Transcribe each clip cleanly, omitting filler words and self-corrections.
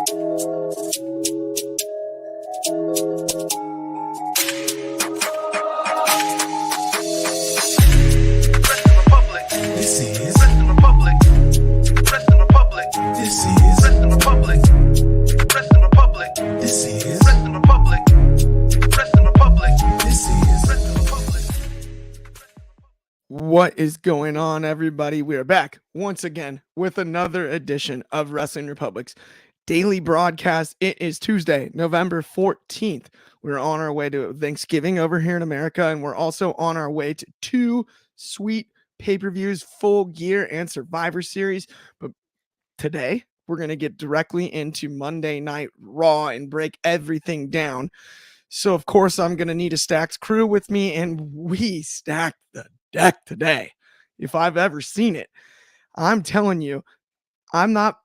What is going on, everybody? We are back once again with another edition of Wrestling Republic's daily broadcast. It is Tuesday, November 14th. We're on our way to Thanksgiving over here in America, and we're also on our way to two sweet pay-per-views, Full Gear and Survivor Series. But today, we're going to get directly into Monday Night Raw and break everything down. So, of course, I'm going to need a stacked crew with me, and we stacked the deck today. If I've ever seen it, I'm telling you, I'm not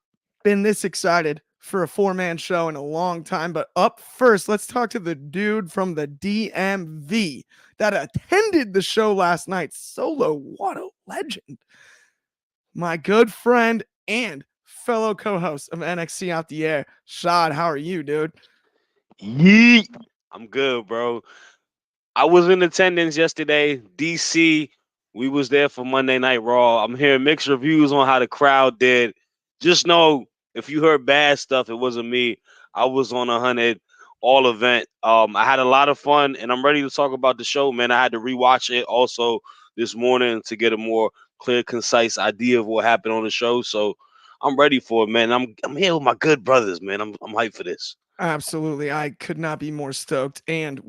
been this excited for a four-man show in a long time. But up first, let's talk to the dude from the DMV that attended the show last night. Solo, what a legend. My good friend and fellow co-host of NXT Out the Air, Shad. How are you, dude? Yeet. I'm good, bro. I was in attendance yesterday. DC, we was there for Monday Night Raw. I'm hearing mixed reviews on how the crowd did. Just know if you heard bad stuff, it wasn't me. I was on 100 all event. I had a lot of fun, and I'm ready to talk about the show, man. I had to rewatch it also this morning to get a more clear, concise idea of what happened on the show. So I'm ready for it, man. I'm here with my good brothers, man. I'm hyped for this. Absolutely. I could not be more stoked. And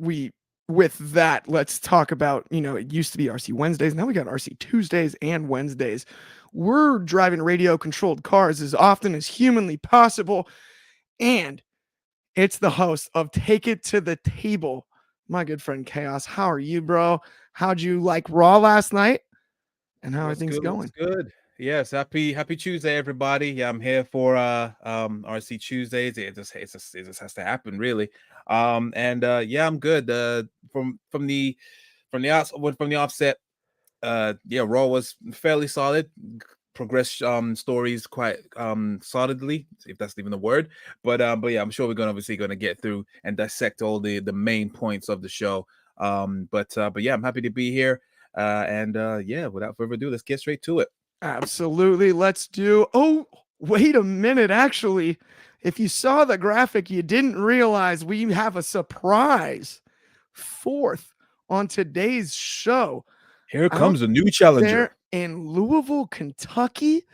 with that, let's talk about, it used to be RC Wednesdays. Now we got RC Tuesdays and Wednesdays. We're driving radio controlled cars as often as humanly possible. And it's the host of Take It to the Table, my good friend Chaos. How are you, bro? How'd you like Raw last night? And how are things going? Good. Yes, happy Tuesday, everybody. Yeah, I'm here for RC Tuesdays. It just has to happen, really. Yeah, I'm good. From the offset, Raw was fairly solid. Progressed stories quite solidly, if that's even the word. But yeah, I'm sure we're obviously gonna get through and dissect all the main points of the show. But yeah, I'm happy to be here. Without further ado, let's get straight to it. Absolutely. Let's do. Oh, wait a minute. Actually, if you saw the graphic, you didn't realize we have a surprise fourth on today's show. Here comes a new challenger in Louisville, Kentucky.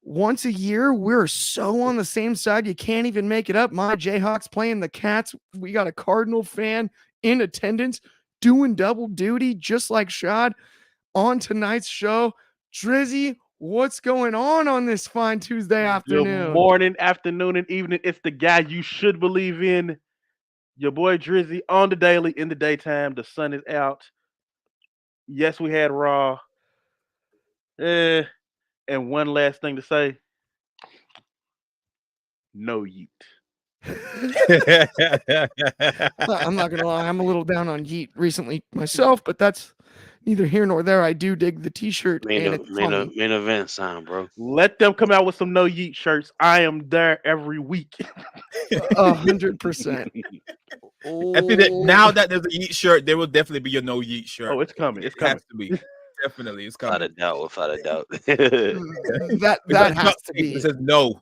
Once a year, we're so on the same side, you can't even make it up. My Jayhawks playing the Cats. We got a Cardinal fan in attendance doing double duty, just like Shad on tonight's show. Drizzy, what's going on this fine Tuesday afternoon? Good morning, afternoon, and evening. It's the guy you should believe in. Your boy Drizzy on the daily in the daytime. The sun is out. Yes, we had Raw. And one last thing to say. No yeet. I'm not going to lie. I'm a little down on yeet recently myself, but that's neither here nor there. I do dig the t-shirt. Main event sign, bro. Let them come out with some no yeet shirts. I am there every week. 100%. Now that there's a yeet shirt, there will definitely be a no yeet shirt. Oh, it's coming. It's coming. Has to be. Definitely, it's coming. Without a doubt. that has to be. It says no.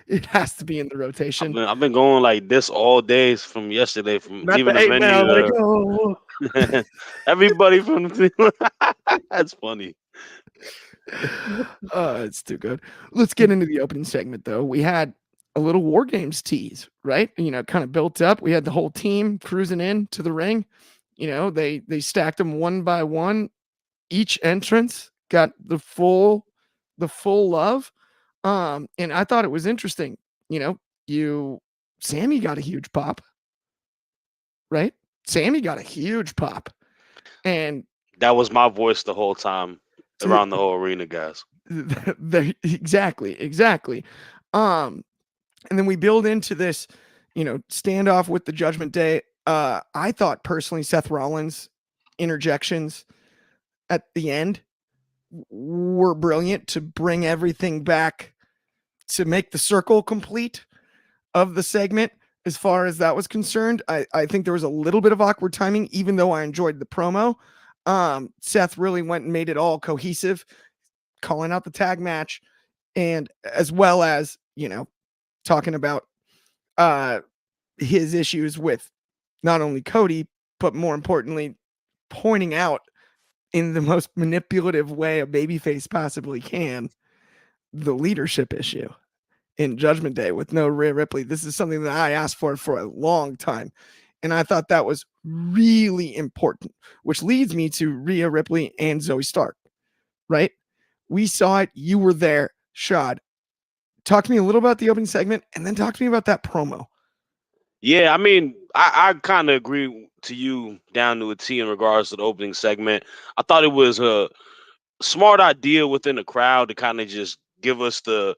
It has to be in the rotation. I've been going like this all days from yesterday, from not even the venue. Everybody from the that's funny. It's too good. Let's get into the opening segment, though. We had a little War Games tease, right? Kind of built up. We had the whole team cruising in to the ring. They stacked them one by one. Each entrance got the full love. And I thought it was interesting. Sammy got a huge pop, right? Sammy got a huge pop. And that was my voice the whole time around the whole arena, guys. Exactly. And then we build into this, standoff with the Judgment Day. I thought personally Seth Rollins' interjections at the end were brilliant to bring everything back to make the circle complete of the segment, as far as that was concerned, I think there was a little bit of awkward timing, even though I enjoyed the promo. Seth really went and made it all cohesive, calling out the tag match, and as well as, talking about his issues with not only Cody, but more importantly, pointing out in the most manipulative way a babyface possibly can, the leadership issue in Judgment Day with no Rhea Ripley. This is something that I asked for a long time, and I thought that was really important, which leads me to Rhea Ripley and Zoe Stark, right? We saw it. You were there. Shad, talk to me a little about the opening segment, and then talk to me about that promo. Yeah, I mean, I kind of agree to you down to a T in regards to the opening segment. I thought it was a smart idea within the crowd to kind of just give us the,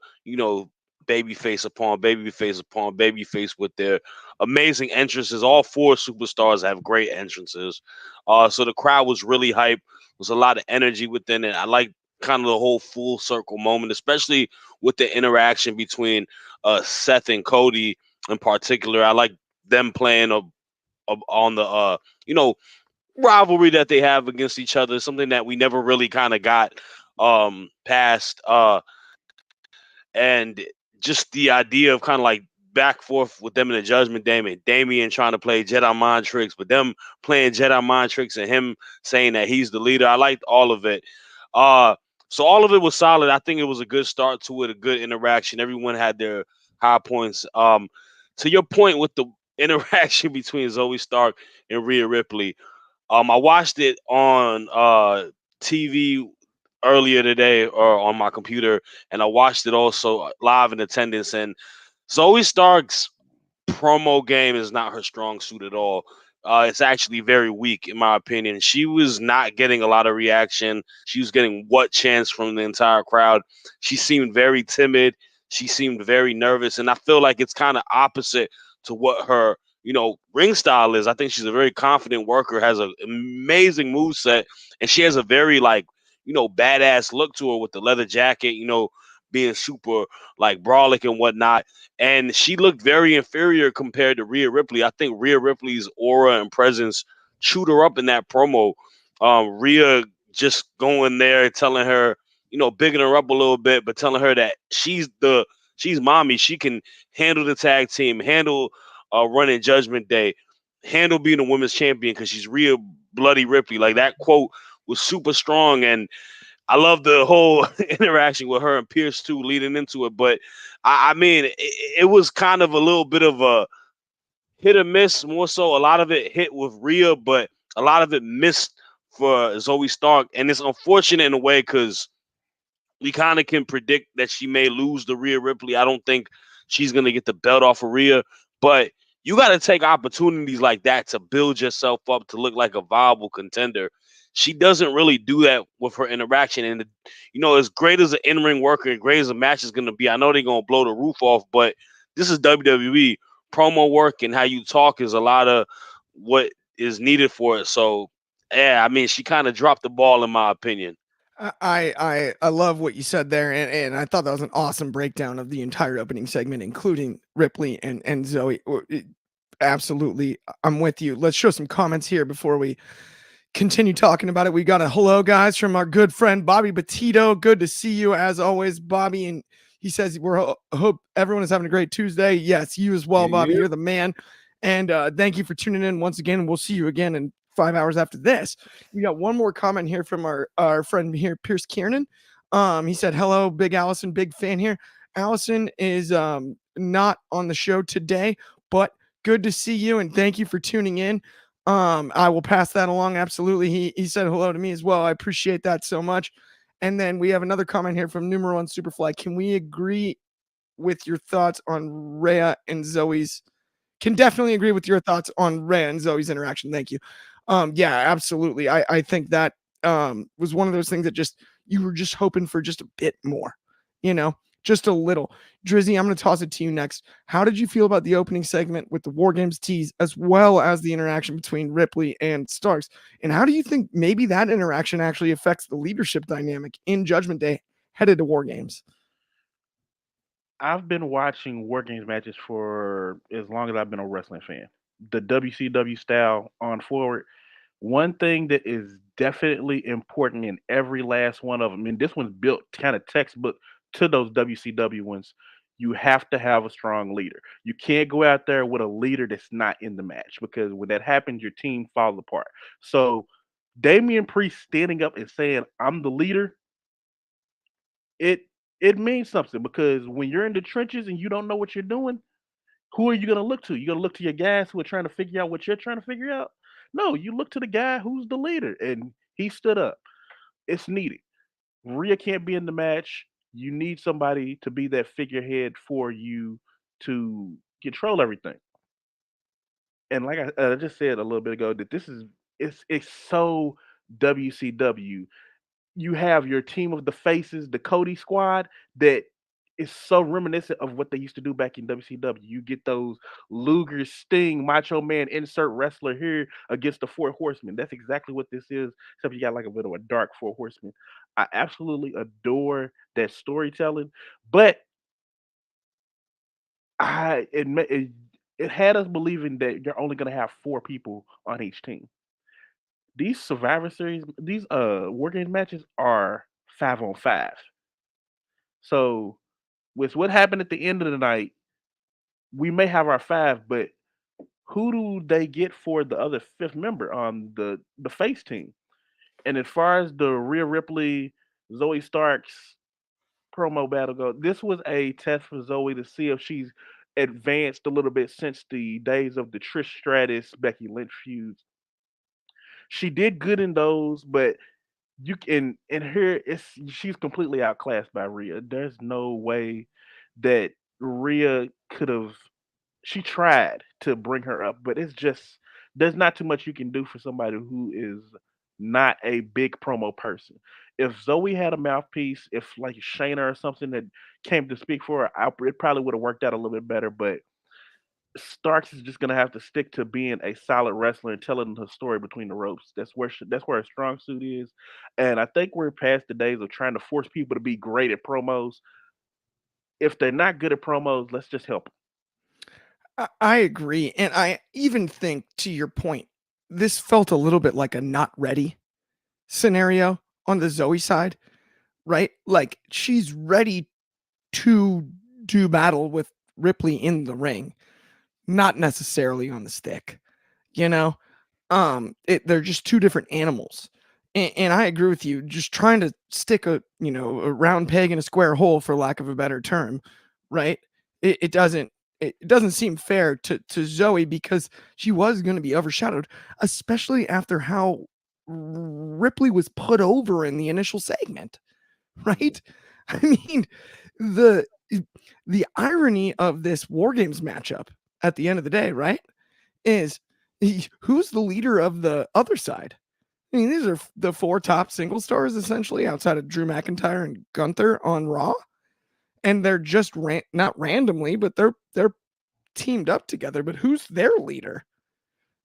babyface upon babyface upon babyface with their amazing entrances. All four superstars have great entrances. So the crowd was really hyped. There was a lot of energy within it. I like kind of the whole full circle moment, especially with the interaction between Seth and Cody in particular. I like them playing on the rivalry that they have against each other, something that we never really kind of got past, and just the idea of kind of like back forth with them in the Judgment Day, and Damian trying to play Jedi mind tricks, but them playing Jedi mind tricks and him saying that he's the leader. I liked all of it. So all of it was solid. I think it was a good start to it, a good interaction. Everyone had their high points. To your point with the interaction between Zoe Stark and Rhea Ripley, I watched it on TV earlier today or on my computer, and I watched it also live in attendance. And Zoe Stark's promo game is not her strong suit at all. It's actually very weak, in my opinion. She was not getting a lot of reaction. She was getting what chance from the entire crowd. She seemed very timid. She seemed very nervous. And I feel like it's kind of opposite to what her, ring style is. I think she's a very confident worker, has an amazing moveset, and she has a very, badass look to her with the leather jacket, being super, brolic and whatnot. And she looked very inferior compared to Rhea Ripley. I think Rhea Ripley's aura and presence chewed her up in that promo. Rhea just going there telling her, bigging her up a little bit, but telling her that she's mommy. She can handle the tag team, handle running Judgment Day, handle being a women's champion because she's Rhea Bloody Ripley. Like, that quote was super strong, and I love the whole interaction with her and Pierce too, leading into it. But I mean, it was kind of a little bit of a hit or miss. More so, a lot of it hit with Rhea, but a lot of it missed for Zoe Stark, and it's unfortunate in a way because we kind of can predict that she may lose to Rhea Ripley. I don't think she's gonna get the belt off of Rhea, but you got to take opportunities like that to build yourself up to look like a viable contender. She doesn't really do that with her interaction. And, as great as an in-ring worker and great as a match is going to be, I know they're going to blow the roof off, but this is WWE. Promo work and how you talk is a lot of what is needed for it. So, yeah, I mean, she kind of dropped the ball, in my opinion. I love what you said there, and I thought that was an awesome breakdown of the entire opening segment, including Ripley and Zoe. Absolutely, I'm with you. Let's show some comments here before we continue talking about it. We got a hello, guys, from our good friend Bobby Petito. Good to see you as always, Bobby. And he says hope everyone is having a great Tuesday. Yes, you as well, Bobby. You're the man. And thank you for tuning in once again. We'll see you again in 5 hours after this. We got one more comment here from our friend here, Pierce Kiernan. He said, hello, big Allison, big fan here. Allison is not on the show today, but good to see you and thank you for tuning in. I will pass that along. Absolutely. He said hello to me as well. I appreciate that so much. And then we have another comment here from Numero One Superfly. Can we agree with your thoughts on Rhea and Zoe's? Can definitely agree with your thoughts on Rhea and Zoe's interaction. Thank you. Yeah, absolutely. I think that was one of those things that just you were just hoping for just a bit more, just a little. Drizzy, I'm going to toss it to you next. How did you feel about the opening segment with the War Games tease, as well as the interaction between Ripley and Starks? And how do you think maybe that interaction actually affects the leadership dynamic in Judgment Day headed to War Games? I've been watching War Games matches for as long as I've been a wrestling fan. The WCW style on forward. One thing that is definitely important in every last one of them, and this one's built kind of textbook to those WCW ones, you have to have a strong leader. You can't go out there with a leader that's not in the match because when that happens, your team falls apart. So Damian Priest standing up and saying, "I'm the leader," it it means something because when you're in the trenches and you don't know what you're doing, who are you gonna look to? You gonna look to your guys who are trying to figure out what you're trying to figure out? No, you look to the guy who's the leader, and he stood up. It's needed. Rhea can't be in the match. You need somebody to be that figurehead for you to control everything. And like I just said a little bit ago, that this is it's so WCW. You have your team of the faces, the Cody squad, that is so reminiscent of what they used to do back in WCW. You get those Luger, Sting, Macho Man, insert wrestler here against the Four Horsemen. That's exactly what this is, except you got like a bit of a dark Four Horsemen. I absolutely adore that storytelling, but it had us believing that you're only going to have four people on each team. These Survivor Series, these War Games matches are 5-on-5. So with what happened at the end of the night, we may have our five, but who do they get for the other fifth member on the face team? And as far as the Rhea Ripley, Zoe Starks promo battle go, this was a test for Zoe to see if she's advanced a little bit since the days of the Trish Stratus Becky Lynch feuds. She did good in those, but you can in here it's she's completely outclassed by Rhea. There's no way that Rhea could have she tried to bring her up, but it's just there's not too much you can do for somebody who is not a big promo person. If Zoe had a mouthpiece, if like Shayna or something that came to speak for her, it probably would have worked out a little bit better. But Starks is just gonna have to stick to being a solid wrestler and telling her story between the ropes. That's where her strong suit is, and I think we're past the days of trying to force people to be great at promos. If they're not good at promos, let's just help them. I agree. And I even think, to your point, this felt a little bit like a not ready scenario on the Zoe side, right? Like she's ready to do battle with Ripley in the ring, not necessarily on the stick, you know? They're just two different animals. And I agree with you. Just trying to stick a round peg in a square hole, for lack of a better term, right? It doesn't seem fair to Zoe because she was going to be overshadowed, especially after how Ripley was put over in the initial segment, right? I mean, the the irony of this War Games matchup at the end of the day, right, is who's the leader of the other side? I mean, these are the four top single stars essentially outside of Drew McIntyre and Gunther on Raw, and they're just not randomly, but they're teamed up together. But who's their leader?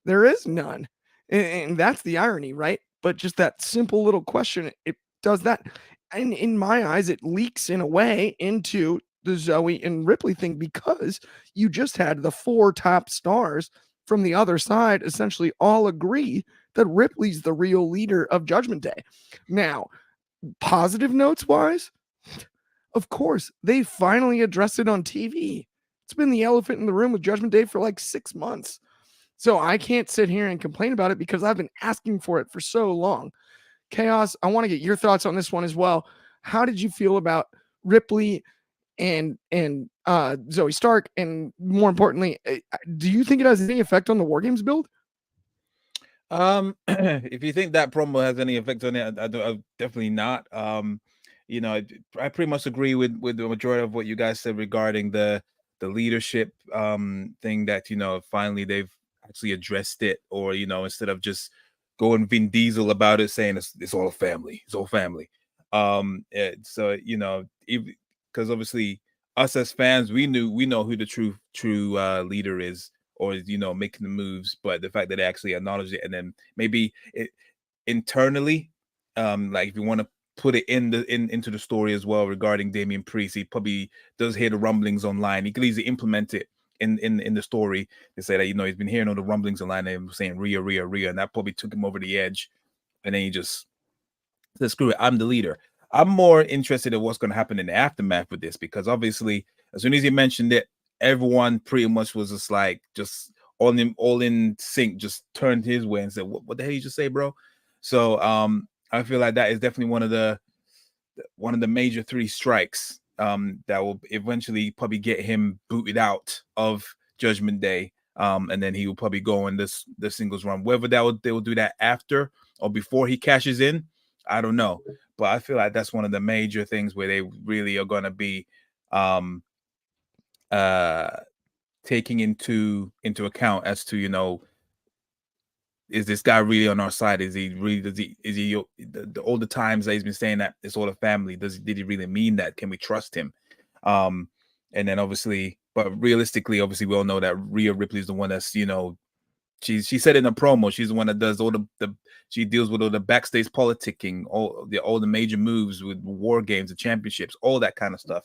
There is none, and that's the irony, right? But just that simple little question, it does that, and in my eyes, it leaks in a way into the Zoe and Ripley thing because you just had the four top stars from the other side essentially all agree that Ripley's the real leader of Judgment Day. Now, positive notes wise, of course, they finally addressed it on TV. It's been the elephant in the room with Judgment Day for like 6 months. So I can't sit here and complain about it because I've been asking for it for so long. Chaos, I want to get your thoughts on this one as well. How did you feel about Ripley and Zoe Stark? And more importantly, do you think it has any effect on the War Games build? If you think that promo has any effect on it, I definitely not. I pretty much agree with the majority of what you guys said regarding the leadership thing that finally they've actually addressed it, or instead of just going Vin Diesel about it, saying it's all a family, it's all family. So because obviously us as fans, we know who the true leader is, or making the moves, but the fact that they actually acknowledge it, and then maybe it internally, like if you want to put it into the story as well regarding Damian Priest. He probably does hear the rumblings online. He could easily implement it in the story to say that, you know, he's been hearing all the rumblings online and saying Rhea, and that probably took him over the edge. And then he just said, screw it, I'm the leader. I'm more interested in what's going to happen in the aftermath with this, because obviously as soon as he mentioned it, everyone pretty much was just like, just all in sync, just turned his way and said, what the hell you just say, bro? So I feel like that is definitely one of the major three strikes that will eventually probably get him booted out of Judgment Day. And then he will probably go on the singles run. Whether they will do that after or before he cashes in, I don't know. But I feel like that's one of the major things where they really are going to be taking into account as to, you know, is this guy really on our side? Is he really, all the times that he's been saying that it's all a family, did he really mean that? Can we trust him? And then obviously, but realistically, obviously we all know that Rhea Ripley is the one that's, you know, she said in a promo, she's the one that does all the she deals with all the backstage politicking, all the major moves with war games, the championships, all that kind of stuff.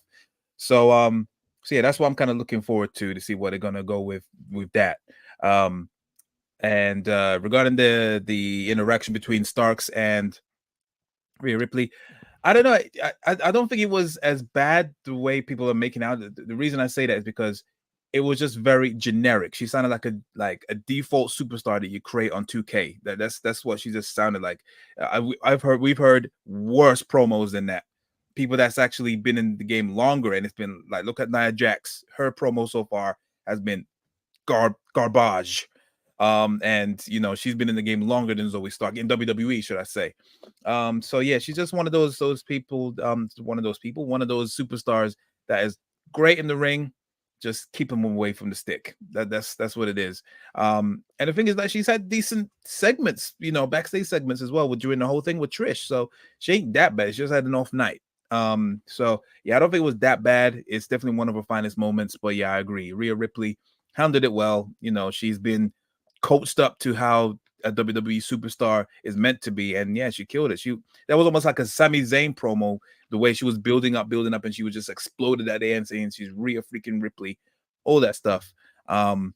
So yeah, that's what I'm kind of looking forward to see what they're gonna go with that. And regarding the interaction between Starks and Rhea Ripley, I don't know. I don't think it was as bad the way people are making out. The reason I say that is because it was just very generic. She sounded like a default superstar that you create on 2K. That's what she just sounded like. We've heard worse promos than that. People that's actually been in the game longer, and it's been like, look at Nia Jax. Her promo so far has been garbage. And you know, she's been in the game longer than Zoe Stark in WWE, should I say. So yeah, she's just one of those people, one of those superstars that is great in the ring, just keep them away from the stick. That's what it is. And the thing is that she's had decent segments, you know, backstage segments as well during the whole thing with Trish. So she ain't that bad. She just had an off night. So yeah, I don't think it was that bad. It's definitely one of her finest moments. But yeah, I agree. Rhea Ripley handled it well. You know, she's been coached up to how a WWE superstar is meant to be, and yeah, she killed it. That was almost like a Sami Zayn promo, the way she was building up, and she was just exploded at the end, saying she's Rhea freaking Ripley, all that stuff. So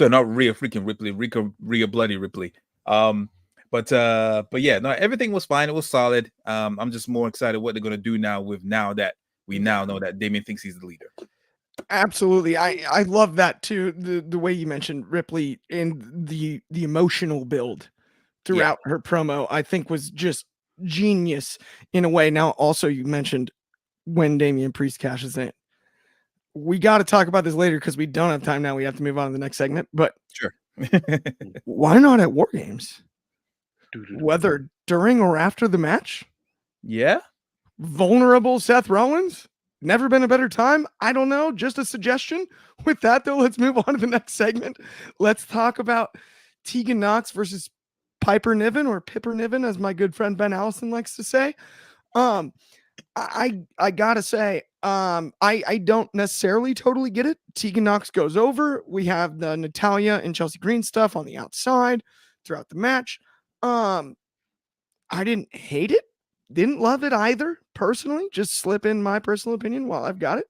not Rhea freaking Ripley, Rhea Bloody Ripley. But yeah, no, everything was fine. It was solid. I'm just more excited what they're gonna do now that we now know that Damian thinks he's the leader. Absolutely. I love that too. The way you mentioned Ripley and the emotional build throughout her promo, I think was just genius in a way. Now, also you mentioned when Damian Priest cashes in. We got to talk about this later because we don't have time now. We have to move on to the next segment. But sure. Why not at War Games? Whether during or after the match? Yeah. Vulnerable Seth Rollins? Never been a better time? I don't know. Just a suggestion. With that, though, let's move on to the next segment. Let's talk about Tegan Nox versus Piper Niven, or Pipper Niven, as my good friend Ben Allison likes to say. I gotta say, I don't necessarily totally get it. Tegan Nox goes over. We have the Natalya and Chelsea Green stuff on the outside throughout the match. I didn't hate it. Didn't love it either, personally. Just slip in my personal opinion while I've got it.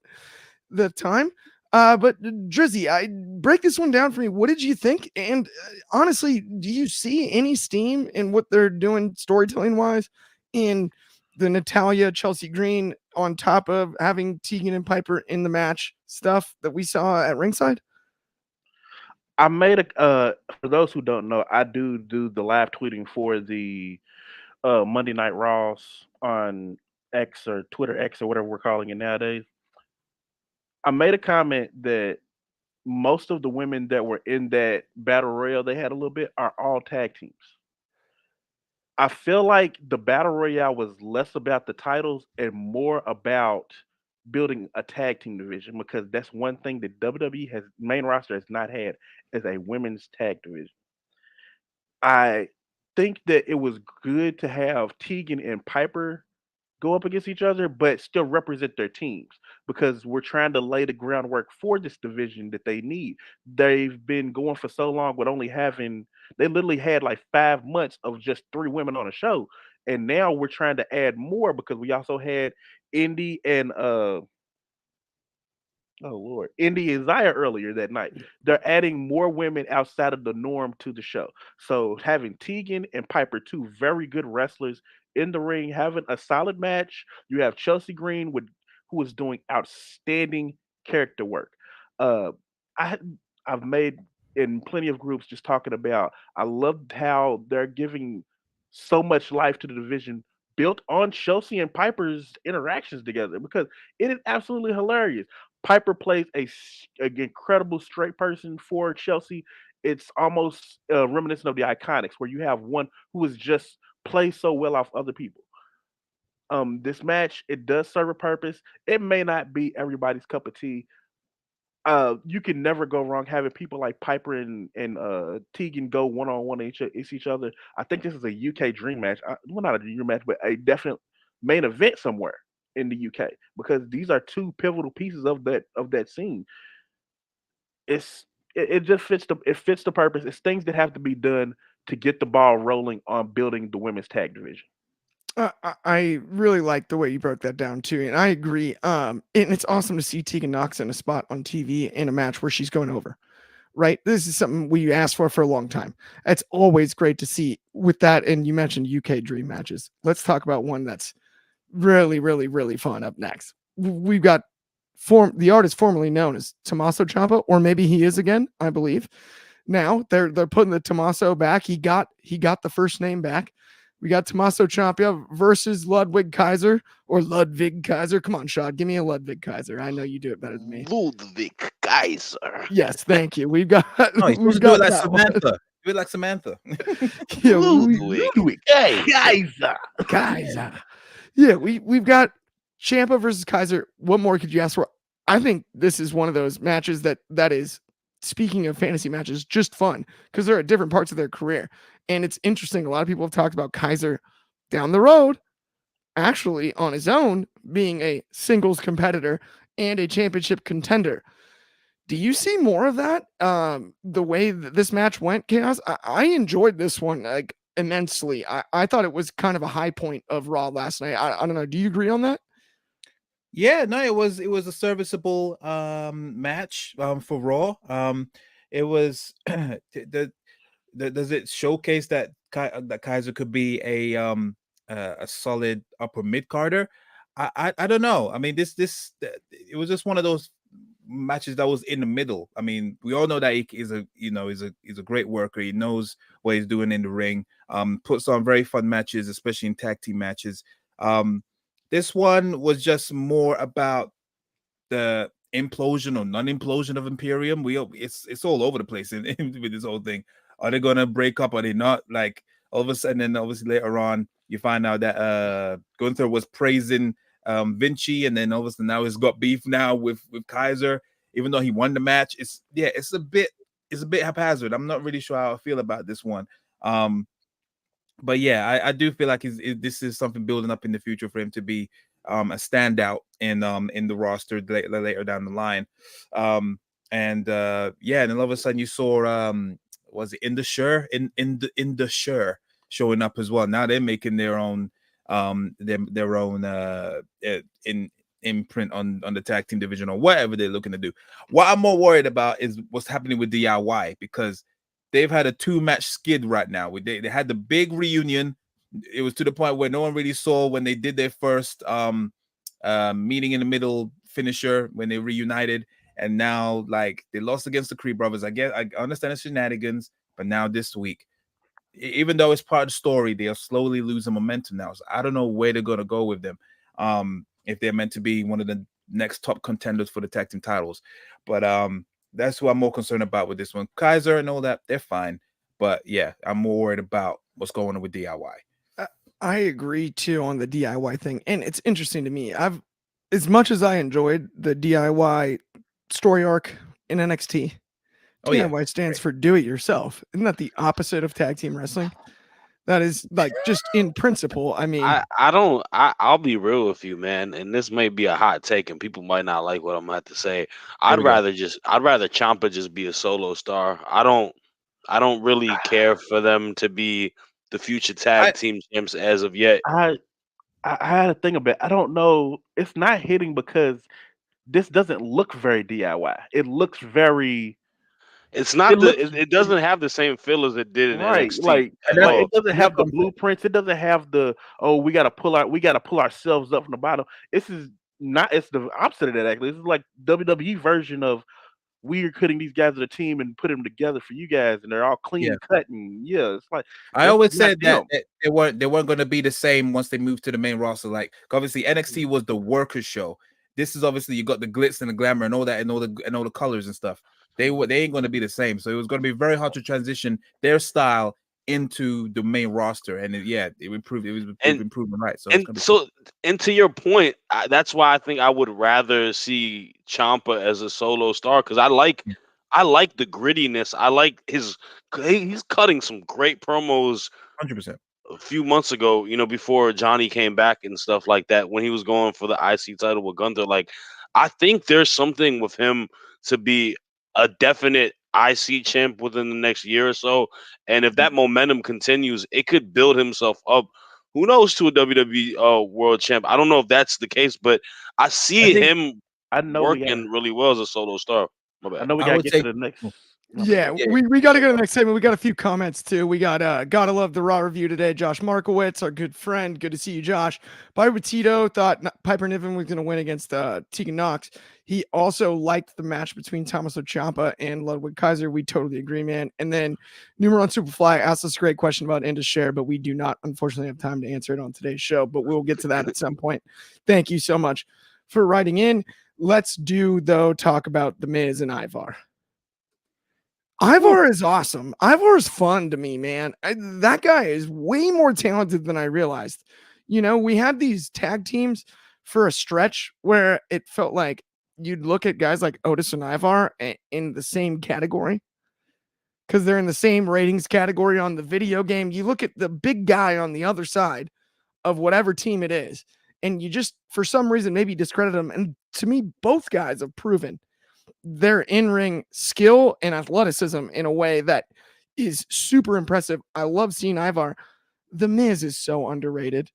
The time. But Drizzy, I break this one down for me. What did you think? And honestly, do you see any steam in what they're doing storytelling wise in the Natalya Chelsea Green on top of having Tegan and Piper in the match stuff that we saw at ringside? I made a for those who don't know, I do the live tweeting for the Monday Night Raws on X or Twitter X or whatever we're calling it nowadays. I made a comment that most of the women that were in that battle royale they had a little bit are all tag teams. I feel like the battle royale was less about the titles and more about building a tag team division, because that's one thing that WWE has main roster has not had, is a women's tag division. I think that it was good to have Tegan and Piper go up against each other, but still represent their teams, because we're trying to lay the groundwork for this division that they need. They've been going for so long with only having, they literally had like 5 months of just 3 women on a show. and now we're trying to add more because we also had Indy and oh Lord, Indy and Zaya earlier that night. They're adding more women outside of the norm to the show. So having Tegan and Piper, two very good wrestlers in the ring, having a solid match. You have Chelsea Green with who is doing outstanding character work. Uh, I I've made in plenty of groups just talking about. I loved how they're giving so much life to the division built on Chelsea and Piper's interactions together because it is absolutely hilarious. Piper plays an incredible straight person for Chelsea. It's almost reminiscent of the Iconics, where you have one who is just plays so well off other people. This match it does serve a purpose. It may not be everybody's cup of tea. You can never go wrong having people like Piper and Tegan go one on one against each other. I think this is a UK dream match. Well, not a dream match, but a definite main event somewhere in the UK because these are two pivotal pieces of that scene. It just fits the purpose. It's things that have to be done to get the ball rolling on building the women's tag division. I really like the way you broke that down too, and I agree. And it's awesome to see Tegan Knox in a spot on TV in a match where she's going over. Right, this is something we asked for a long time. It's always great to see with that. And you mentioned UK dream matches. Let's talk about one that's really, really, really fun up next. We've got the artist formerly known as Tommaso Ciampa, or maybe he is again, I believe. Now they're putting the Tommaso back. He got the first name back. We got Tommaso Ciampa versus Ludwig Kaiser or Ludwig Kaiser. Come on, Shad, give me a Ludwig Kaiser. I know you do it better than me. Ludwig Kaiser. Yes, thank you. We've got. No, we've got do it like Samantha. Do it like Samantha. Yeah, Ludwig Kaiser. Kaiser. Yeah, we've got Ciampa versus Kaiser. What more could you ask for? I think this is one of those matches that is, speaking of fantasy matches, just fun because they're at different parts of their career. And it's interesting. A lot of people have talked about Kaiser down the road, actually on his own, being a singles competitor and a championship contender. Do you see more of that? The way that this match went, Chaos? I enjoyed this one like immensely. I thought it was kind of a high point of Raw last night. I don't know. Do you agree on that? Yeah, no, it was a serviceable match for Raw. It was does it showcase that that Kaiser could be a solid upper mid carder? I don't know. I mean, this it was just one of those matches that was in the middle. I mean, we all know that he is a great worker. He knows what he's doing in the ring. Puts on very fun matches, especially in tag team matches. This one was just more about the implosion or non-implosion of Imperium. It's all over the place with this whole thing. Are they gonna break up? Are they not? Like all of a sudden, then obviously later on, you find out that Gunther was praising Vinci, and then all of a sudden now he's got beef now with Kaiser, even though he won the match. It's a bit haphazard. I'm not really sure how I feel about this one. But yeah, I do feel like this is something building up in the future for him to be a standout in the roster later down the line. And then all of a sudden you saw was it in the Sure showing up as well. Now they're making their own imprint on the tag team division or whatever they're looking to do. What I'm more worried about is what's happening with DIY, because they've had a 2-match skid right now. They had the big reunion. It was to the point where no one really saw when they did their first meeting in the middle finisher when they reunited. And now, like, they lost against the Creed brothers. I understand it's shenanigans, but now this week, even though it's part of the story, they are slowly losing momentum now. So I don't know where they're going to go with them. If they're meant to be one of the next top contenders for the tag team titles. But that's what I'm more concerned about with this one. Kaiser and all that, they're fine. But yeah, I'm more worried about what's going on with DIY. I agree too on the DIY thing. And it's interesting to me. As much as I enjoyed the DIY story arc in NXT, DIY stands for do it yourself. Isn't that the opposite of tag team wrestling? That is like just in principle. I mean, I'll be real with you, man. And this may be a hot take, and people might not like what I'm about to say. I'd rather Ciampa just be a solo star. I don't really care for them to be the future tag team champs as of yet. I had a thing about. I don't know. It's not hitting because this doesn't look very DIY. It looks very. It's not It looks it doesn't have the same feel as it did in right. NXT at Like all. it doesn't and that's have the what I'm saying. blueprints. It doesn't have the we got to pull ourselves up from the bottom. This is not. It's the opposite of that. Actually, this is like WWE version of we are cutting these guys as a team and put them together for you guys, and they're all clean Yeah. cut. And yeah, it's like I that's always not said that them. they weren't going to be the same once they moved to the main roster. Like obviously NXT was the workers show. This is obviously you got the glitz and the glamour and all that and all the colors and stuff. They ain't going to be the same. So it was going to be very hard to transition their style into the main roster. And it improved. It was improving right. So And to your point, that's why I think I would rather see Ciampa as a solo star because I like the grittiness. I like he's cutting some great promos 100%. a few months ago, before Johnny came back and stuff like that, when he was going for the IC title with Gunther. Like, I think there's something with him to be a definite IC champ within the next year or so. And if that momentum continues, it could build himself up. Who knows, to a WWE world champ? I don't know if that's the case, but I see him working really well as a solo star. My bad. I know we got to get to the next. Yeah, we got to go to the next segment. We got a few comments too. We got gotta love the Raw review today. Josh Markowitz, our good friend. Good to see you, Josh. Piper Tito thought Piper Niven was going to win against Tegan Knox. He also liked the match between Tommaso Ciampa and Ludwig Kaiser. We totally agree, man. And then Numeron Superfly asked us a great question about Indus Share, but we do not unfortunately have time to answer it on today's show, but we'll get to that at some point. Thank you so much for writing in. Let's talk about The Miz and Ivar. Ivar is awesome. Ivar is fun to me, man. That guy is way more talented than I realized. We had these tag teams for a stretch where it felt like you'd look at guys like Otis and Ivar in the same category because they're in the same ratings category on the video game. You look at the big guy on the other side of whatever team it is, and you just, for some reason, maybe discredit them. And to me, both guys have proven their in-ring skill and athleticism in a way that is super impressive. I love seeing Ivar. The Miz is so underrated.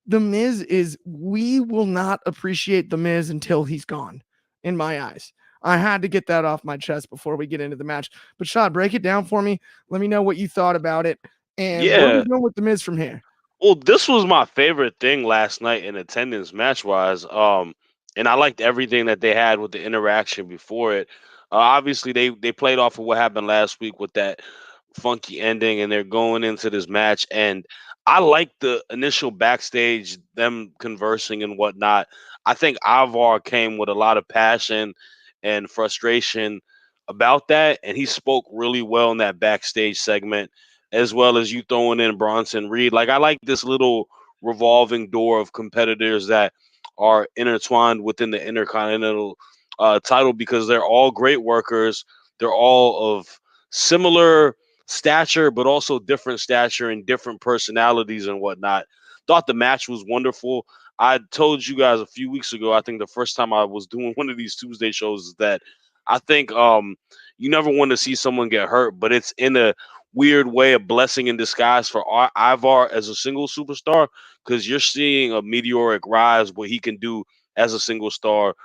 The Miz we will not appreciate The Miz until he's gone, in my eyes. I had to get that off my chest before we get into the match. But Shad, break it down for me. Let me know what you thought about it. And what are we doing with The Miz from here? Well, this was my favorite thing last night in attendance match-wise. And I liked everything that they had with the interaction before it. Obviously, they played off of what happened last week with that funky ending, and they're going into this match. And I like the initial backstage, them conversing and whatnot. I think Ivar came with a lot of passion and frustration about that, and he spoke really well in that backstage segment, as well as you throwing in Bronson Reed. Like, I like this little revolving door of competitors that are intertwined within the Intercontinental title because they're all great workers. They're all of similar stature, but also different stature and different personalities and whatnot. Thought the match was wonderful. I told you guys a few weeks ago, I think the first time I was doing one of these Tuesday shows, is that I think you never want to see someone get hurt, but it's in a weird way a blessing in disguise for Ivar as a single superstar, because you're seeing a meteoric rise what he can do as a single star.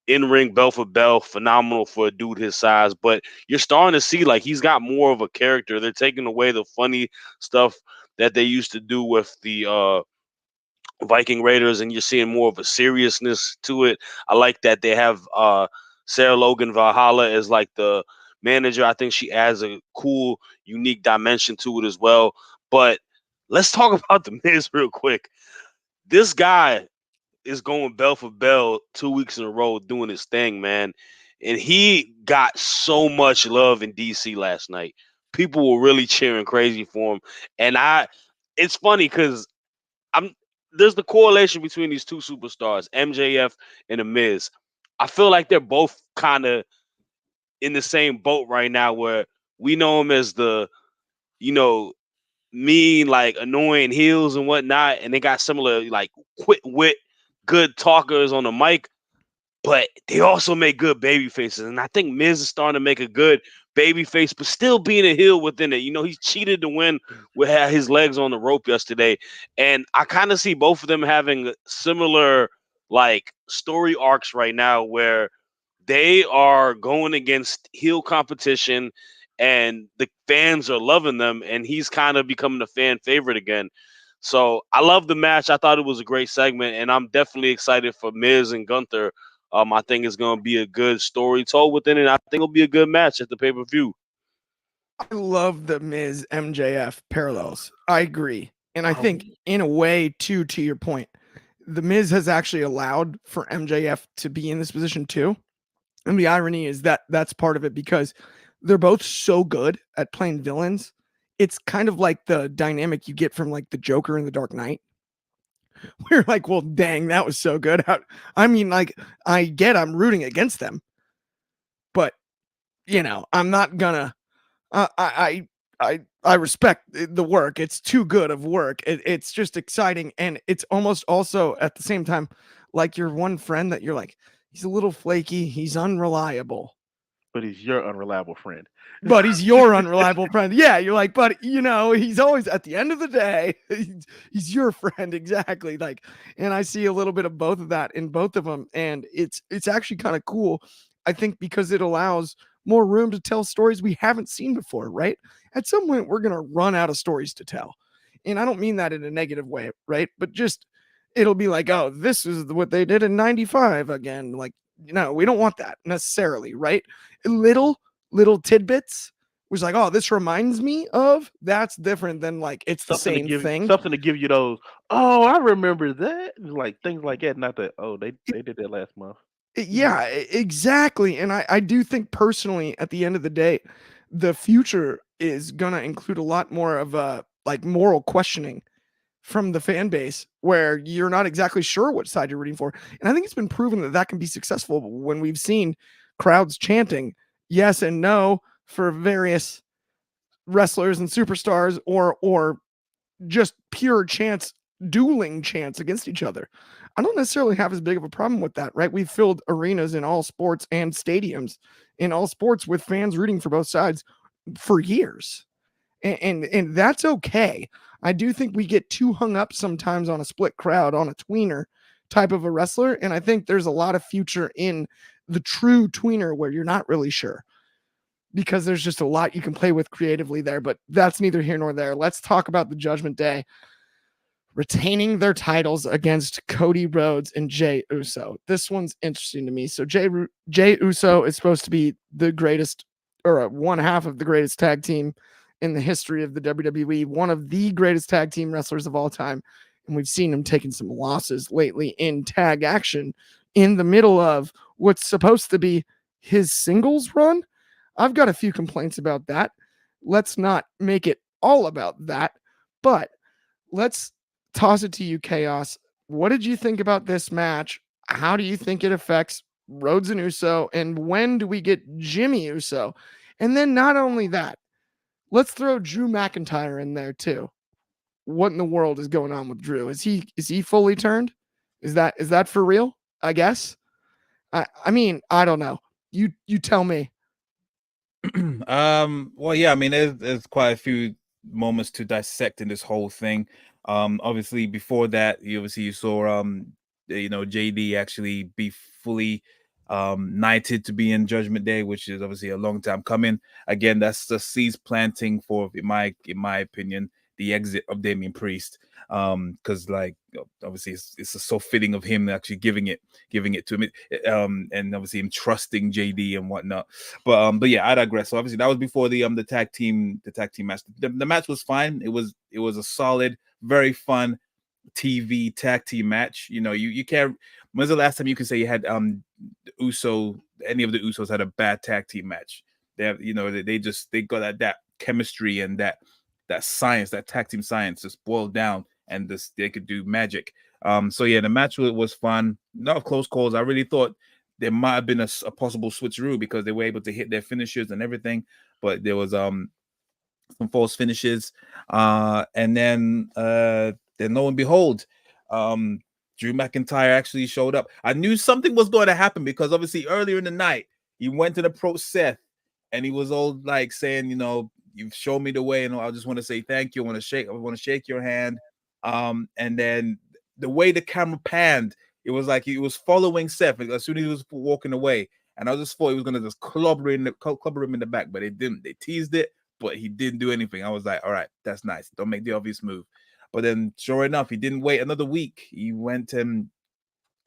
In ring, bell for bell, phenomenal for a dude his size. But you're starting to see like he's got more of a character. They're taking away the funny stuff that they used to do with the Viking Raiders, and you're seeing more of a seriousness to it. I like that they have Sarah Logan Valhalla as like the manager. I think she adds a cool, unique dimension to it as well. But let's talk about the Miz real quick. This guy is going bell for bell 2 weeks in a row doing his thing, man. And he got so much love in DC last night. People were really cheering crazy for him. And it's funny because there's the correlation between these two superstars, MJF and The Miz. I feel like they're both kind of in the same boat right now where we know him as the, mean, like annoying heels and whatnot. And they got similar, like quick wit, good talkers on the mic. but they also make good baby faces. And I think Miz is starting to make a good baby face, but still being a heel within it. You know, he cheated to win with his legs on the rope yesterday. And I kind of see both of them having similar like story arcs right now where they are going against heel competition and the fans are loving them, and he's kind of becoming a fan favorite again. So I love the match. I thought it was a great segment, and I'm definitely excited for Miz and Gunther. I think it's going to be a good story told within it. I think it'll be a good match at the pay-per-view. I love the Miz MJF parallels. I agree. And I think in a way too, to your point, the Miz has actually allowed for MJF to be in this position too. And the irony is that that's part of it because they're both so good at playing villains. It's kind of like the dynamic you get from like the Joker in The Dark Knight. We're like, well, dang, that was so good. I mean, like, I get I'm rooting against them, but you know, I'm not gonna. I respect the work. It's too good of work. It's just exciting, and it's almost also at the same time like your one friend that you're like, he's a little flaky, he's unreliable, but he's your unreliable friend. but he's your unreliable friend. Yeah, you're like, but you know, he's always at the end of the day, he's your friend exactly. Like, and I see a little bit of both of that in both of them, and it's actually kind of cool. I think because it allows more room to tell stories we haven't seen before, right? At some point, we're going to run out of stories to tell. And I don't mean that in a negative way, right? But just it'll be like, oh, this is what they did in 95 again. Like, no, we don't want that necessarily, right? Little tidbits was like, oh, this reminds me of, that's different than like it's the same thing. Something to give you those, oh, I remember that. Like things like that. Not that, oh, they did that last month. Yeah, exactly. And I do think personally, at the end of the day, the future is gonna include a lot more of like moral questioning from the fan base where you're not exactly sure what side you're rooting for. And I think it's been proven that that can be successful when we've seen crowds chanting yes and no for various wrestlers and superstars, or just pure dueling chants against each other. I don't necessarily have as big of a problem with that, right? We've filled arenas in all sports and stadiums in all sports with fans rooting for both sides for years. And that's okay. I do think we get too hung up sometimes on a split crowd, on a tweener type of a wrestler. And I think there's a lot of future in the true tweener where you're not really sure, because there's just a lot you can play with creatively there. But that's neither here nor there. Let's talk about the Judgment Day retaining their titles against Cody Rhodes and Jey Uso. This one's interesting to me. So Jey Uso is supposed to be the greatest, or one half of the greatest tag team in the history of the WWE, one of the greatest tag team wrestlers of all time. And we've seen him taking some losses lately in tag action in the middle of what's supposed to be his singles run. I've got a few complaints about that. Let's not make it all about that, but let's toss it to you, Chaos. What did you think about this match? How do you think it affects Rhodes and Uso? And when do we get Jimmy Uso? And then not only that, let's throw Drew McIntyre in there too. What in the world is going on with Drew? Is he fully turned? Is that for real? I guess. I mean, I don't know. You tell me. Well, yeah, I mean, there's quite a few moments to dissect in this whole thing. Obviously before that, you saw JD actually be fully knighted to be in Judgment Day, which is obviously a long time coming. Again, that's the seeds planting for, in my opinion, the exit of Damian Priest. Because like obviously it's so fitting of him actually giving it to him, and obviously him trusting JD and whatnot. But yeah, I digress. So obviously that was before the tag team match. The match was fine. It was a solid, very fun TV tag team match. You know, you can't. When's the last time you can say you had any of the Usos had a bad tag team match? They have, they got that chemistry and that science, that tag team science just boiled down, and they could do magic. So yeah, the match was fun. Not close calls. I really thought there might have been a possible switcheroo because they were able to hit their finishers and everything, but there was some false finishes. And then lo and behold, Drew McIntyre actually showed up. I knew something was going to happen because obviously earlier in the night he went to approach Seth and he was all like saying, you know, you've shown me the way, and I just want to say thank you. I want to shake your hand. And then the way the camera panned, it was like he was following Seth as soon as he was walking away. And I just thought he was gonna just clobber him in the back, but they didn't. They teased it, but he didn't do anything. I was like, all right, that's nice. Don't make the obvious move. But then, sure enough, he didn't wait another week. He went and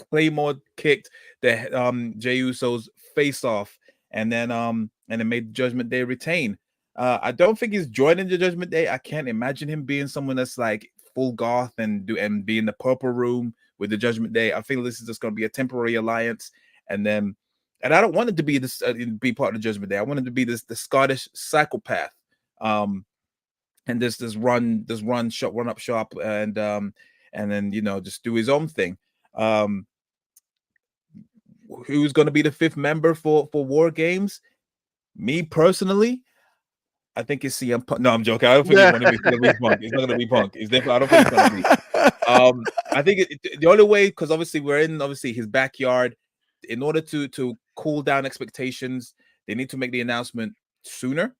Claymore kicked the Jey Uso's face off, and then made Judgment Day retain. I don't think he's joining the Judgment Day. I can't imagine him being someone that's like full goth and be in the purple room with the Judgment Day. I feel this is just going to be a temporary alliance, and I don't want it to be this be part of the Judgment Day. I want him to be the Scottish psychopath, and this run up shop, and then just do his own thing. Who's going to be the fifth member for War Games? Me personally, I think it's CM Punk. No, I'm joking. I don't think it's going to be Punk. It's not going to be Punk. It's definitely. I don't think it's going to be. I think the only way, because obviously we're in his backyard. In order to cool down expectations, they need to make the announcement sooner,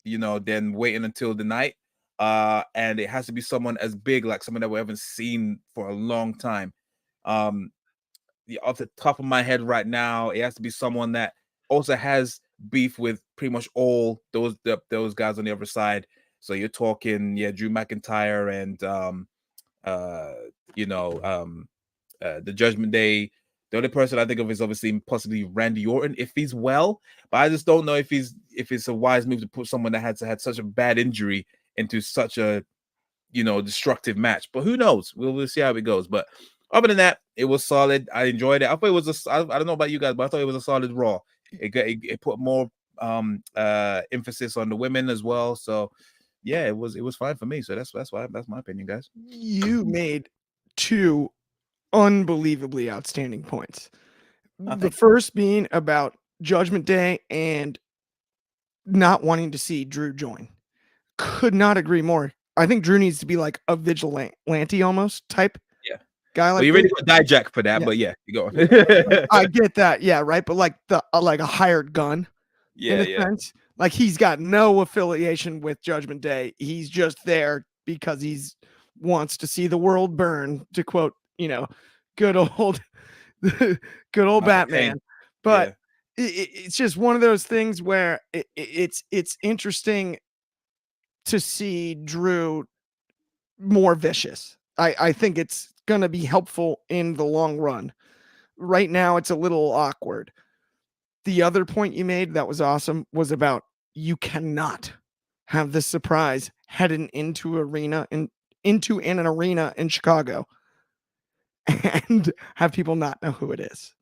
than waiting until the night. And it has to be someone as big, like someone that we haven't seen for a long time. Off the top of my head right now, it has to be someone that also has beef with pretty much all those guys on the other side. So you're talking, Drew McIntyre and the Judgment Day. The only person I think of is obviously possibly Randy Orton if he's well, but I just don't know if it's a wise move to put someone that had such a bad injury into such a destructive match. But who knows? We'll see how it goes. But other than that, it was solid. I enjoyed it. I thought it was I don't know about you guys, but I thought it was a solid Raw. It put more emphasis on the women as well. So yeah, it was fine for me. So that's my opinion, guys. You made two unbelievably outstanding points. The first being about Judgment Day and not wanting to see Drew join. Could not agree more. I think Drew needs to be like a vigilante almost type guy. Like you really got Dijak for that, but you go on. I get that, right? But like like a hired gun, in a sense. Like he's got no affiliation with Judgment Day. He's just there because he's wants to see the world burn. To quote, good old Batman. But it's just one of those things where it's interesting to see Drew more vicious. I think it's going to be helpful in the long run. Right now, it's a little awkward. The other point you made that was awesome was about you cannot have this surprise heading into an arena in Chicago and have people not know who it is.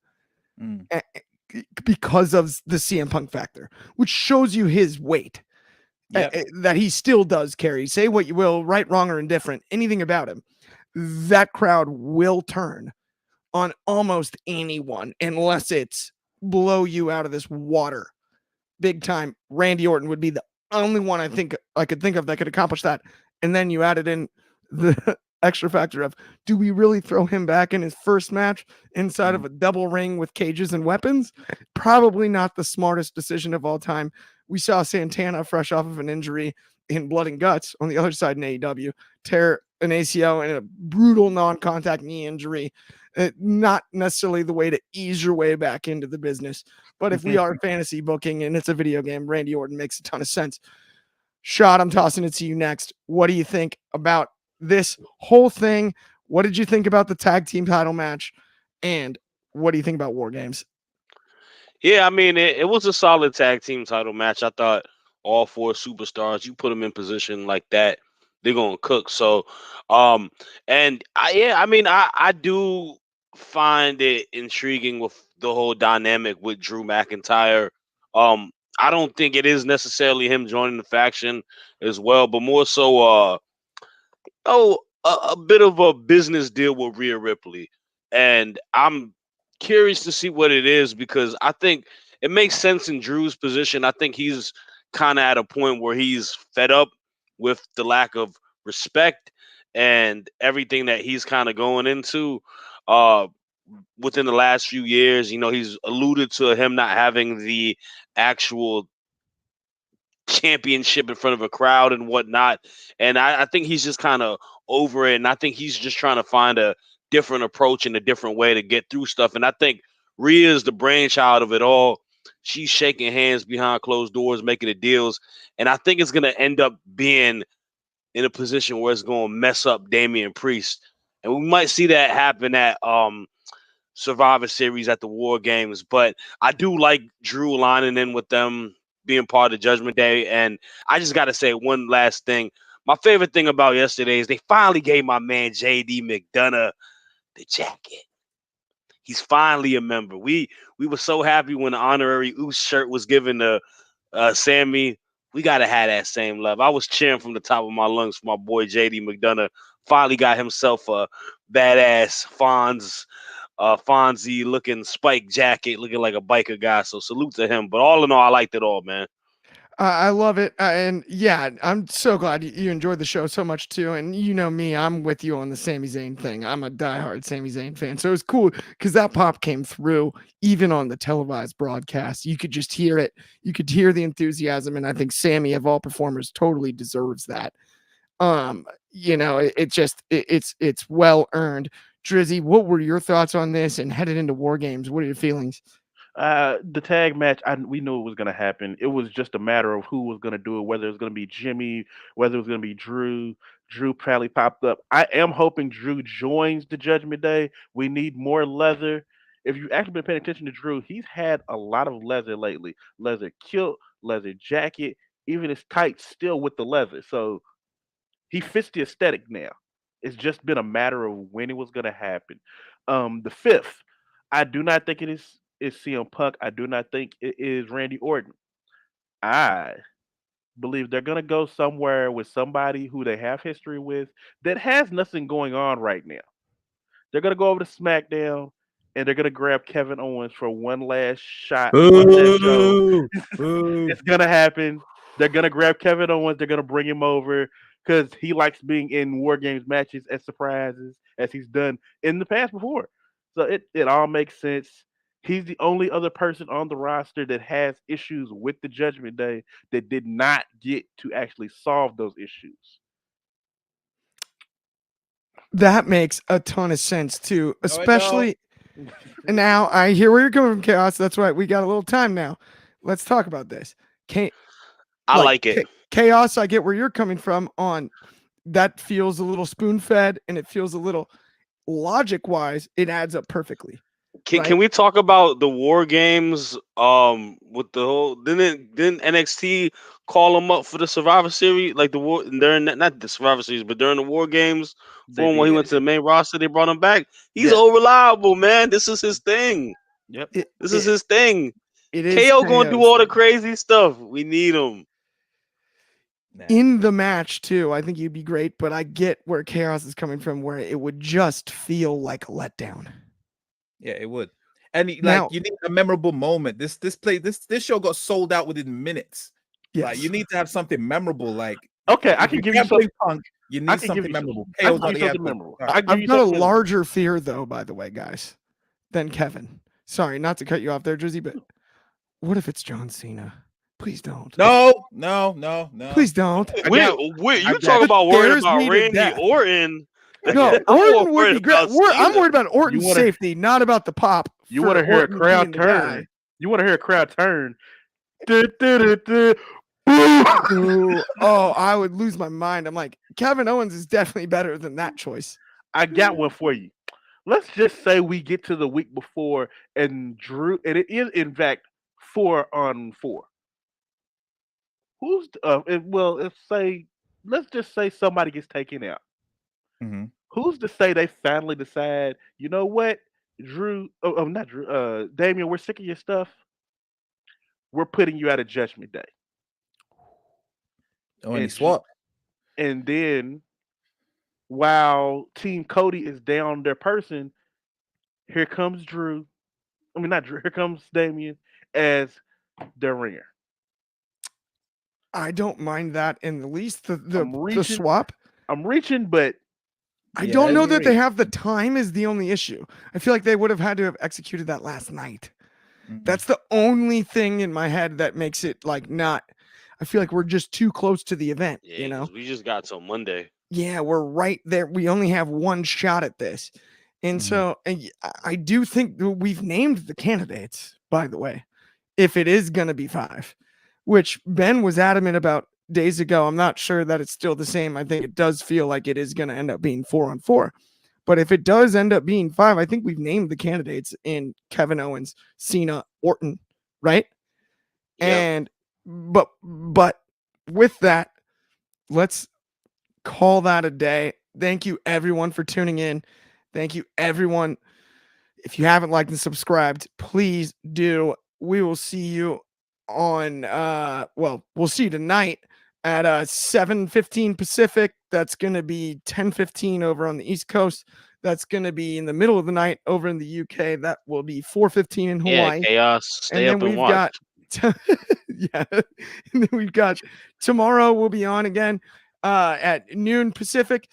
Because of the CM Punk factor, which shows you his weight. That he still does carry. Say what you will, right, wrong, or indifferent, anything about him, that crowd will turn on almost anyone unless it's blow you out of this water big time. Randy Orton would be the only one I could think of that could accomplish that. And then you added in the extra factor of, do we really throw him back in his first match inside of a double ring with cages and weapons? Probably not the smartest decision of all time. We saw Santana, fresh off of an injury in Blood and Guts on the other side in AEW, tear an ACL and a brutal non-contact knee injury. Not necessarily the way to ease your way back into the business. But if we are fantasy booking and it's a video game, Randy Orton makes a ton of sense. Shad, I'm tossing it to you next. What do you think about this whole thing? What did you think about the tag team title match? And what do you think about War Games? Yeah, I mean, it was a solid tag team title match. I thought all four superstars, you put them in position like that, they're going to cook. So, and I do find it intriguing with the whole dynamic with Drew McIntyre. I don't think it is necessarily him joining the faction as well, but more so, a bit of a business deal with Rhea Ripley. And I'm curious to see what it is because I think it makes sense in Drew's position. I think he's kind of at a point where he's fed up with the lack of respect and everything that he's kind of going into. within the last few years. He's alluded to him not having the actual championship in front of a crowd and whatnot. And I think he's just kind of over it. And I think he's just trying to find a different approach and a different way to get through stuff. And I think Rhea is the brainchild of it all. She's shaking hands behind closed doors, making the deals. And I think it's going to end up being in a position where it's going to mess up Damian Priest. And we might see that happen at Survivor Series at the War Games. But I do like Drew lining in with them, being part of Judgment Day. And I just got to say one last thing. My favorite thing about yesterday is they finally gave my man JD McDonough the jacket. He's finally a member. We were so happy when the honorary Oos shirt was given to Sammy. We got to have that same love. I was cheering from the top of my lungs for my boy JD McDonough. Finally got himself a badass Fonzie looking spike jacket, looking like a biker guy. So salute to him. But all in all, I liked it all, man. I love it. And yeah, I'm so glad you enjoyed the show so much too. And you know me, I'm with you on the Sami Zayn thing. I'm a diehard Sami Zayn fan. So it was cool because that pop came through even on the televised broadcast. You could just hear it. You could hear the enthusiasm. And I think Sami, of all performers, totally deserves that. It's well earned. Drizzy, what were your thoughts on this and headed into War Games? What are your feelings? The tag match, we knew it was going to happen. It was just a matter of who was going to do it, whether it was going to be Jimmy, whether it was going to be Drew. Drew probably popped up. I am hoping Drew joins the Judgment Day. We need more leather. If you've actually been paying attention to Drew, he's had a lot of leather lately. Leather kilt, leather jacket, even his tights still with the leather. So he fits the aesthetic now. It's just been a matter of when it was going to happen. The fifth, I do not think it is CM Punk. I do not think it is Randy Orton. I believe they're going to go somewhere with somebody who they have history with that has nothing going on right now. They're going to go over to SmackDown and they're going to grab Kevin Owens for one last shot, one last show. It's going to happen. They're going to grab Kevin Owens. They're going to bring him over because he likes being in War Games matches as surprises, as he's done in the past before. So it all makes sense. He's the only other person on the roster that has issues with the Judgment Day that did not get to actually solve those issues. That makes a ton of sense too, especially now I hear where you're coming from, Chaos. That's right. We got a little time now. Let's talk about this. I like it. Chaos, I get where you're coming from on that. Feels a little spoon-fed and it feels a little logic-wise, it adds up perfectly. Can we talk about the War Games? With the whole didn't NXT call them up for the Survivor Series, like the war during not the Survivor Series, but during the War Games for him when he went to the main roster, they brought him back. He's all reliable, man. This is his thing. Yep, this is his thing. It is KO gonna do all the crazy stuff. We need him in the match too. I think he'd be great, but I get where Chaos is coming from, where it would just feel like a letdown. Yeah, it would. And you need a memorable moment. This show got sold out within minutes. Yes. Like, you need to have something memorable. Like, okay, I can give you something. Punk, you need something memorable. I've got a larger fear, though, by the way, guys, than Kevin. Sorry, not to cut you off there, Drizzy, but what if it's John Cena? Please don't. No. Please don't. Wait, you talk about worried about Randy Orton. No, Orton would be great. I'm worried about Orton's safety, not about the pop. You want to hear a crowd turn. You want to hear a crowd turn. Oh, I would lose my mind. I'm like, Kevin Owens is definitely better than that choice. I got one for you. Let's just say we get to the week before and Drew, and it is in fact 4-on-4. Who's let's just say somebody gets taken out. Mm-hmm. Who's to say they finally decide, you know what, Drew? Not Drew. Damian, we're sick of your stuff. We're putting you out of Judgment Day. Oh, and he swapped. And then, while Team Cody is down their person, here comes Drew. I mean, not Drew. Here comes Damian as their ringer. I don't mind that in the least. The swap. I'm reaching, but I Yeah, don't know that they agree. have the time is the only issue. I feel like they would have had to have executed that last night. That's the only thing in my head that makes it like not. I feel like we're just too close to the event, Yeah, you know? because we just got till Monday. Yeah, we're right there. We only have one shot at this. And Mhm. so I do think that we've named the candidates, by the way, if it is going to be 5, which Ben was adamant about days ago. I'm not sure that it's still the same. I think it does feel like it is going to end up being 4-on-4. But if it does end up being 5, I think we've named the candidates in Kevin Owens, Cena, Orton, right? Yep. And but with that, let's call that a day. Thank you everyone for tuning in. Thank you everyone. If you haven't liked and subscribed, please do. We will see you on we'll see you tonight at 7:15 Pacific. That's going to be 10:15 over on the East Coast. That's going to be in the middle of the night over in the UK. That will be 4:15 in Yeah, Hawaii. chaos. Stay And up then and we've watch. got yeah. And then we've got tomorrow we'll be on again at noon Pacific,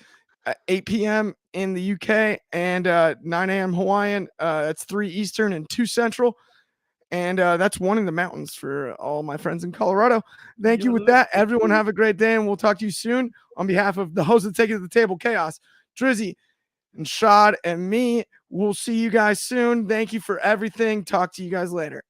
8 p.m. in the UK, and 9 a.m. Hawaiian. That's 3 Eastern and 2 Central. And that's 1 in the mountains for all my friends in Colorado. Thank you with that. Everyone have a great day, and we'll talk to you soon. On behalf of the host of Take It to the Table Chaos, Drizzy, and Shad, and me, we'll see you guys soon. Thank you for everything. Talk to you guys later.